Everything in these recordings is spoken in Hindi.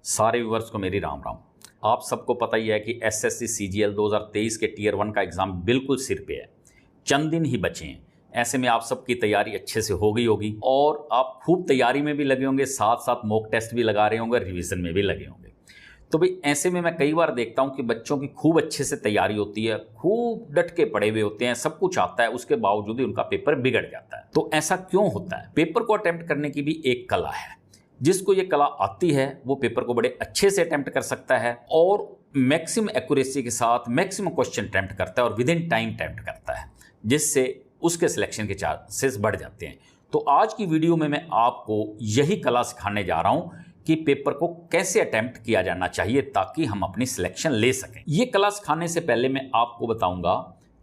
सारे व्यूअर्स को मेरी राम राम। आप सबको पता ही है कि एसएससी सीजीएल 2023 के टियर 1 का एग्ज़ाम बिल्कुल सिर पे है, चंद दिन ही बचे हैं। ऐसे में आप सबकी तैयारी अच्छे से हो गई होगी और आप खूब तैयारी में भी लगे होंगे, साथ साथ मॉक टेस्ट भी लगा रहे होंगे, रिवीजन में भी लगे होंगे। तो भाई ऐसे में मैं कई बार देखता हूँ कि बच्चों की खूब अच्छे से तैयारी होती है, खूब डट के पड़े हुए होते हैं, सब कुछ आता है, उसके बावजूद ही उनका पेपर बिगड़ जाता है। तो ऐसा क्यों होता है? पेपर को अटेम्प्ट करने की भी एक कला है। जिसको ये कला आती है वो पेपर को बड़े अच्छे से अटेम्प्ट कर सकता है और मैक्सिमम एक्यूरेसी के साथ मैक्सिमम क्वेश्चन अटेम्प्ट करता है और विद इन टाइम अटेम्प्ट करता है, जिससे उसके सिलेक्शन के चांसेस बढ़ जाते हैं। तो आज की वीडियो में मैं आपको यही कला सिखाने जा रहा हूं कि पेपर को कैसे अटेम्प्ट किया जाना चाहिए ताकि हम अपनी सिलेक्शन ले सकें। ये कला सिखाने से पहले मैं आपको बताऊंगा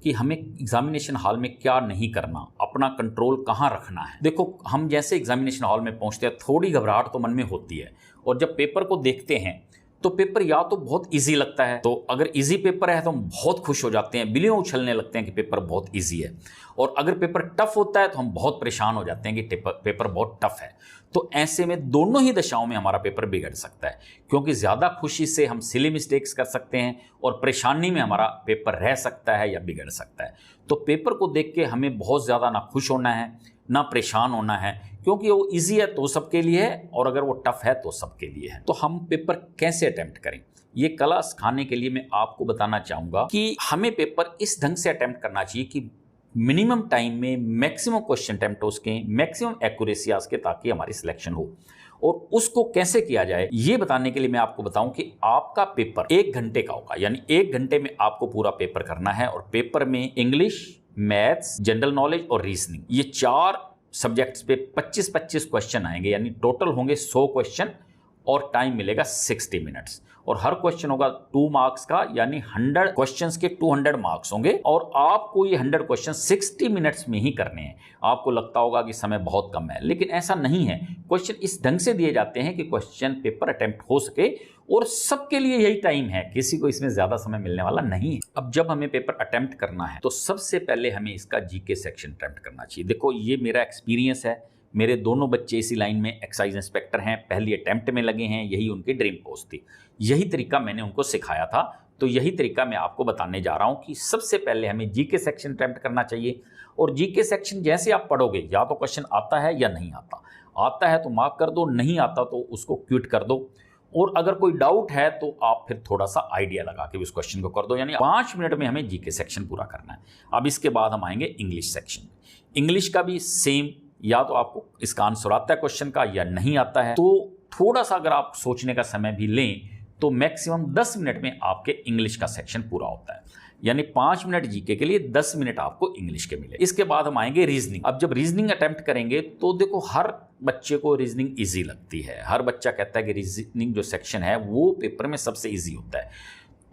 कि हमें एग्जामिनेशन हॉल में क्या नहीं करना, अपना कंट्रोल कहाँ रखना है। देखो, हम जैसे एग्जामिनेशन हॉल में पहुंचते हैं थोड़ी घबराहट तो मन में होती है, और जब पेपर को देखते हैं तो पेपर या तो बहुत इजी लगता है, तो अगर इजी पेपर है तो हम बहुत खुश हो जाते हैं, बिलियों उछलने लगते हैं कि पेपर बहुत इजी है। और अगर पेपर टफ होता है तो हम बहुत परेशान हो जाते हैं कि पेपर बहुत टफ है। तो ऐसे में दोनों ही दशाओं में हमारा पेपर बिगड़ सकता है, क्योंकि ज़्यादा खुशी से हम सिली मिस्टेक्स कर सकते हैं और परेशानी में हमारा पेपर रह सकता है या बिगड़ सकता है। तो पेपर को देख के हमें बहुत ज़्यादा ना खुश होना है ना परेशान होना है, क्योंकि वो इजी है तो सबके लिए है और अगर वो टफ है तो सबके लिए है। तो हम पेपर कैसे अटेम्प्ट करें, ये कला सिखाने के लिए मैं आपको बताना चाहूँगा कि हमें पेपर इस ढंग से अटेम्प्ट करना चाहिए कि मिनिमम टाइम में मैक्सिमम क्वेश्चन अटेम्प्ट हो सके, मैक्सिमम एक्यूरेसी आ सके, ताकि हमारी सिलेक्शन हो। और उसको कैसे किया जाए ये बताने के लिए मैं आपको बताऊं कि आपका पेपर 1 घंटे का होगा, यानी 1 घंटे में आपको पूरा पेपर करना है। और पेपर में इंग्लिश, मैथ्स, जनरल नॉलेज और रीजनिंग, ये 4 सब्जेक्ट्स पे 25-25 क्वेश्चन आएंगे, यानी टोटल होंगे 100 क्वेश्चन और टाइम मिलेगा 60 मिनट्स। और हर क्वेश्चन होगा 2 मार्क्स का, यानी 100 क्वेश्चंस के 200 मार्क्स होंगे और आपको ये 100 क्वेश्चन 60 मिनट्स में ही करने हैं। आपको लगता होगा कि समय बहुत कम है, लेकिन ऐसा नहीं है। क्वेश्चन इस ढंग से दिए जाते हैं कि क्वेश्चन पेपर अटेम्प्ट हो सके और सबके लिए यही टाइम है, किसी को इसमें ज्यादा समय मिलने वाला नहीं है। अब जब हमें पेपर अटेम्प्ट करना है तो सबसे पहले हमें इसका जीके सेक्शन अटेम्प्ट करना चाहिए। देखो, ये मेरा एक्सपीरियंस है, मेरे दोनों बच्चे इसी लाइन में एक्साइज इंस्पेक्टर हैं, पहली अटेम्प्ट में लगे हैं, यही उनकी ड्रीम पोस्ट थी, यही तरीका मैंने उनको सिखाया था। तो यही तरीका मैं आपको बताने जा रहा हूं कि सबसे पहले हमें जीके सेक्शन अटेम्प्ट करना चाहिए। और जीके सेक्शन जैसे आप पढ़ोगे, या तो क्वेश्चन आता है या नहीं आता, आता है तो मार्क कर दो, नहीं आता तो उसको क्विट कर दो। और अगर कोई डाउट है तो आप फिर थोड़ा सा आइडिया लगा के उस क्वेश्चन को कर दो, यानी 5 मिनट में हमें जीके सेक्शन पूरा करना है। अब इसके बाद हम आएंगे इंग्लिश सेक्शन। इंग्लिश का भी सेम, या तो आपको इसका आंसर आता है क्वेश्चन का या नहीं आता है। तो थोड़ा सा अगर आप सोचने का समय भी लें तो मैक्सिमम 10 मिनट में आपके इंग्लिश का सेक्शन पूरा होता है, यानी 5 मिनट जीके के लिए 10 मिनट आपको इंग्लिश के मिले। इसके बाद हम आएंगे रीजनिंग। अब जब रीजनिंग अटेम्प्ट करेंगे तो देखो, हर बच्चे को रीजनिंग इजी लगती है, हर बच्चा कहता है कि रीजनिंग जो सेक्शन है वो पेपर में सबसे इजी होता है।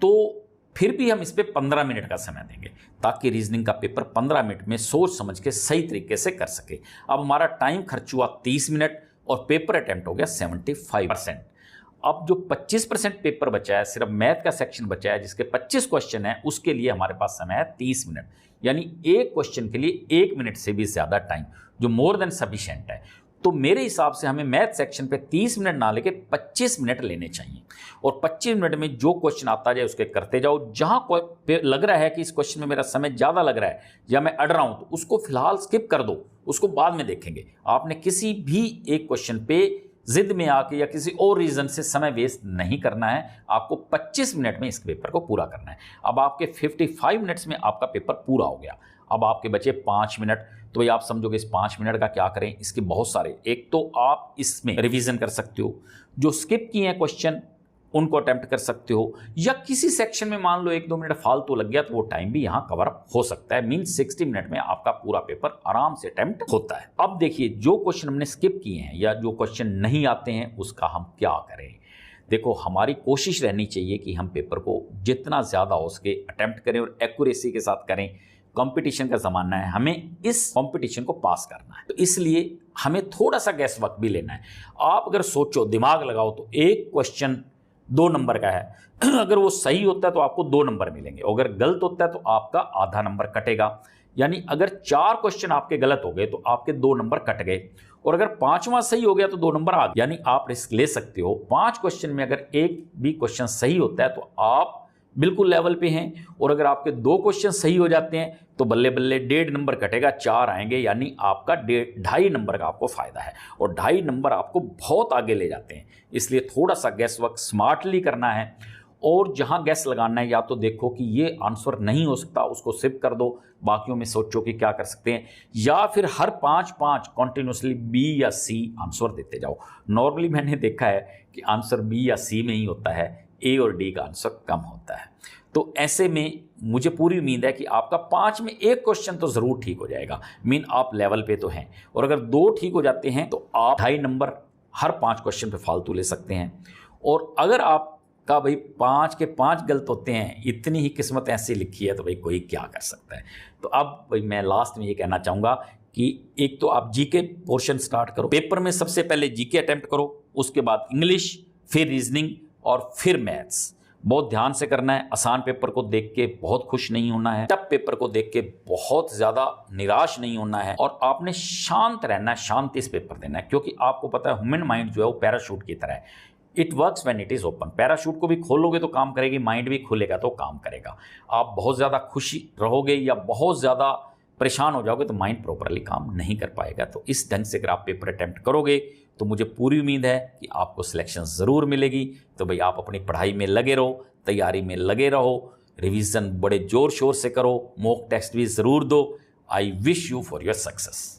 तो फिर भी हम इस पे 15 मिनट का समय देंगे ताकि रीजनिंग का पेपर 15 मिनट में सोच समझ के सही तरीके से कर सके। अब हमारा टाइम खर्च हुआ 30 मिनट और पेपर अटेम्प्ट हो गया 75%। अब जो 25% पेपर बचा है, सिर्फ मैथ का सेक्शन बचा है जिसके 25 क्वेश्चन है, उसके लिए हमारे पास समय है 30 मिनट, यानी एक क्वेश्चन के लिए 1 मिनट से भी ज्यादा टाइम, जो मोर देन सफिशिएंट है। तो मेरे हिसाब से हमें मैथ सेक्शन पे 30 मिनट ना लेके 25 मिनट लेने चाहिए। और 25 मिनट में जो क्वेश्चन आता जाए उसके करते जाओ। जहां लग रहा है कि इस क्वेश्चन में मेरा समय ज्यादा लग रहा है या मैं अड़ रहा हूं, तो उसको फिलहाल स्किप कर दो, उसको बाद में देखेंगे। आपने किसी भी एक क्वेश्चन पे जिद में आके या किसी और रीजन से समय वेस्ट नहीं करना है। आपको 25 मिनट में इस पेपर को पूरा करना है। अब आपके 55 मिनट्स में आपका पेपर पूरा हो गया। अब आपके बचे 5 मिनट। तो ये आप समझोगे इस 5 मिनट का क्या करें, इसके बहुत सारे, एक तो आप इसमें रिवीजन कर सकते हो, जो स्किप किए हैं क्वेश्चन उनको अटेम्प्ट कर सकते हो, या किसी सेक्शन में मान लो 1-2 मिनट फालतू लग गया तो वो टाइम भी यहां कवर अप हो सकता है। मीन 60 मिनट में आपका पूरा पेपर आराम से अटेम्प्ट होता है। अब देखिए, जो क्वेश्चन हमने स्किप किए हैं या जो क्वेश्चन नहीं आते हैं उसका हम क्या करें। देखो, हमारी कोशिश रहनी चाहिए कि हम पेपर को जितना ज्यादा हो सके अटेम्प्ट करें और एक्यूरेसी के साथ करें। कंपटीशन का जमाना है, हमें इस कंपटीशन को पास करना है, तो इसलिए हमें थोड़ा सा गैस वक्त भी लेना है। आप अगर सोचो, दिमाग लगाओ, तो एक क्वेश्चन 2 नंबर का है, अगर वो सही होता है तो आपको 2 नंबर मिलेंगे, अगर गलत होता है तो आपका आधा नंबर कटेगा। यानी अगर 4 क्वेश्चन आपके गलत हो गए तो आपके 2 नंबर कट गए, और अगर 5वां सही हो गया तो 2 नंबर आ गए। यानी आप रिस्क ले सकते हो। 5 क्वेश्चन में अगर एक भी क्वेश्चन सही होता है तो आप बिल्कुल लेवल पे हैं, और अगर आपके 2 क्वेश्चन सही हो जाते हैं तो बल्ले बल्ले 1.5 नंबर कटेगा, 4 आएंगे, यानी आपका 2.5 नंबर का आपको फायदा है, और 2.5 नंबर आपको बहुत आगे ले जाते हैं। इसलिए थोड़ा सा गैस वर्क स्मार्टली करना है, और जहां गैस लगाना है या तो देखो कि ये आंसर नहीं हो सकता, उसको सिप कर दो, बाकियों में सोचो कि क्या कर सकते हैं, या फिर हर 5-5 कॉन्टिन्यूसली बी या सी आंसर देते जाओ। नॉर्मली मैंने देखा है कि आंसर बी या सी में ही होता है, ए और डी का आंसर कम होता है। तो ऐसे में मुझे पूरी उम्मीद है कि आपका 5 में 1 क्वेश्चन तो ज़रूर ठीक हो जाएगा, मीन आप लेवल पे तो हैं, और अगर 2 ठीक हो जाते हैं तो आप 2.5 नंबर हर 5 क्वेश्चन पे फालतू ले सकते हैं। और अगर आपका भाई 5 के 5 गलत होते हैं, इतनी ही किस्मत ऐसी लिखी है तो भाई कोई क्या कर सकता है। तो अब भाई मैं लास्ट में ये कहना चाहूँगा कि एक तो आप जीके पोर्शन स्टार्ट करो, पेपर में सबसे पहले जीके अटेम्प्ट करो, उसके बाद इंग्लिश, फिर रीजनिंग और फिर मैथ्स। बहुत ध्यान से करना है। आसान पेपर को देख के बहुत खुश नहीं होना है, टफ पेपर को देख के बहुत ज़्यादा निराश नहीं होना है, और आपने शांत रहना है, शांति से पेपर देना है, क्योंकि आपको पता है ह्यूमन माइंड जो है वो पैराशूट की तरह है। It works when it is open. Parachute को भी खोलोगे तो काम करेगी, माइंड भी खुलेगा तो काम करेगा। आप बहुत ज़्यादा खुशी रहोगे या बहुत ज़्यादा परेशान हो जाओगे तो माइंड प्रॉपरली काम नहीं कर पाएगा। तो इस ढंग से अगर आप पेपर अटेम्प्ट करोगे तो मुझे पूरी उम्मीद है कि आपको सिलेक्शन ज़रूर मिलेगी। तो भाई आप अपनी पढ़ाई में लगे रहो, तैयारी में लगे रहो, रिवीजन बड़े ज़ोर शोर से करो, मॉक टेस्ट भी ज़रूर दो। I wish you for your success.